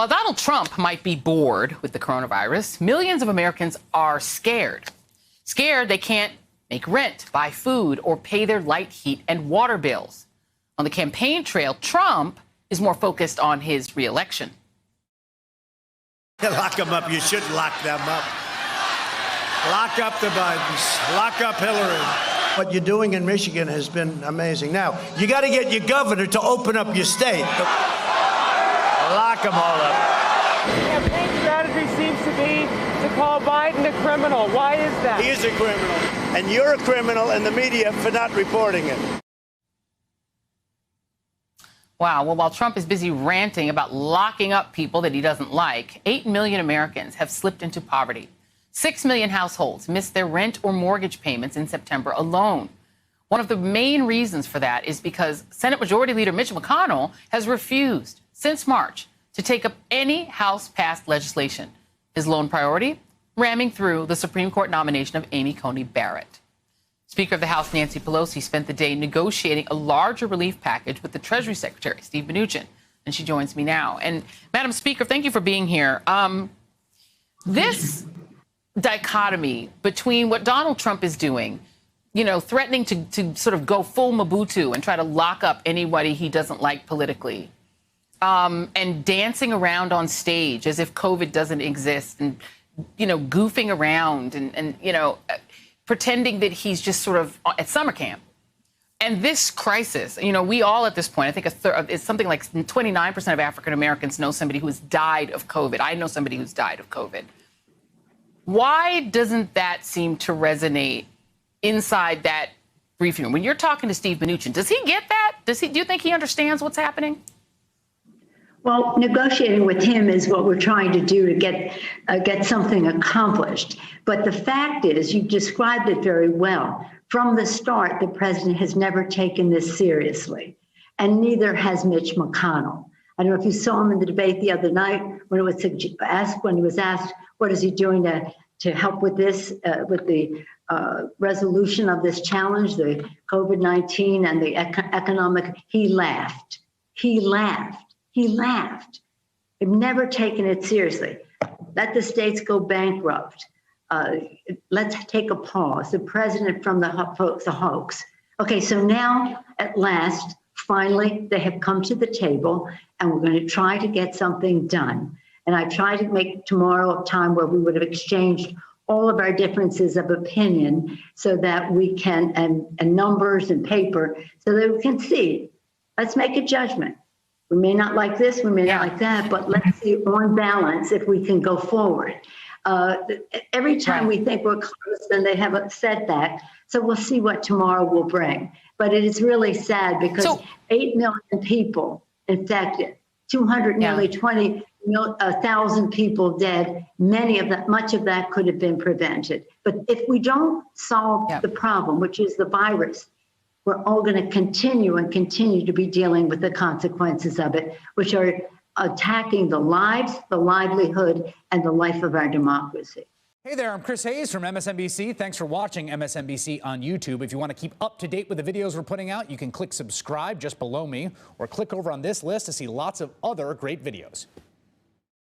While Donald Trump might be bored with the coronavirus, millions of Americans are scared. Scared they can't make rent, buy food, or pay their light, heat, and water bills. On the campaign trail, Trump is more focused on his reelection. Lock them up. You should lock them up. Lock up the Bidens. Lock up Hillary. What you're doing in Michigan has been amazing. Now, you got to get your governor to open up your state. Lock them all up. The campaign strategy seems to be to call Biden a criminal. Why is that? He is a criminal. And you're a criminal in the media for not reporting it. Wow. Well, while Trump is busy ranting about locking up people that he doesn't like, 8 million Americans have slipped into poverty. 6 million households missed their rent or mortgage payments in September alone. One of the main reasons for that is because Senate Majority Leader Mitch McConnell has refused since March to take up any House-passed legislation. His lone priority? Ramming through the Supreme Court nomination of Amy Coney Barrett. Speaker of the House Nancy Pelosi spent the day negotiating a larger relief package with the Treasury Secretary, Steve Mnuchin, and she joins me now. And, Madam Speaker, thank you for being here. This dichotomy between what Donald Trump is doing, you know, threatening to sort of go full Mobutu and try to lock up anybody he doesn't like politically, and dancing around on stage as if COVID doesn't exist and, you know, goofing around and you know, pretending that he's just sort of at summer camp. And this crisis, you know, we all at this point, I think it's something like 29% of African Americans know somebody who has died of COVID. I know somebody who's died of COVID. Why doesn't that seem to resonate inside that briefing room? When you're talking to Steve Mnuchin, does he get that? Do you think he understands what's happening? Well, negotiating with him is what we're trying to do to get something accomplished. But the fact is, you described it very well. From the start, the president has never taken this seriously, and neither has Mitch McConnell. I don't know if you saw him in the debate the other night when he was asked, what is he doing to help with this, with the resolution of this challenge, the COVID-19 and the economic, he laughed. He laughed. He laughed. They've never taken it seriously. Let the states go bankrupt. Let's take a pause. The president from the hoax. Okay, so now at last, finally, they have come to the table and we're going to try to get something done. And I try to make tomorrow a time where we would have exchanged all of our differences of opinion so that we can, and numbers and paper, so that we can see. Let's make a judgment. We may not like this, we may not like that, but let's see on balance if we can go forward. Every time we think we're close, then they have a setback. So we'll see what tomorrow will bring. But it is really sad because 8 million people infected, 200, nearly 20,000 people dead. Much of that could have been prevented. But if we don't solve the problem, which is the virus, we're all going to continue to be dealing with the consequences of it, which are attacking the lives, the livelihood, and the life of our democracy. Hey there, I'm Chris Hayes from MSNBC. Thanks for watching MSNBC on YouTube. If you want to keep up to date with the videos we're putting out, you can click subscribe just below me or click over on this list to see lots of other great videos.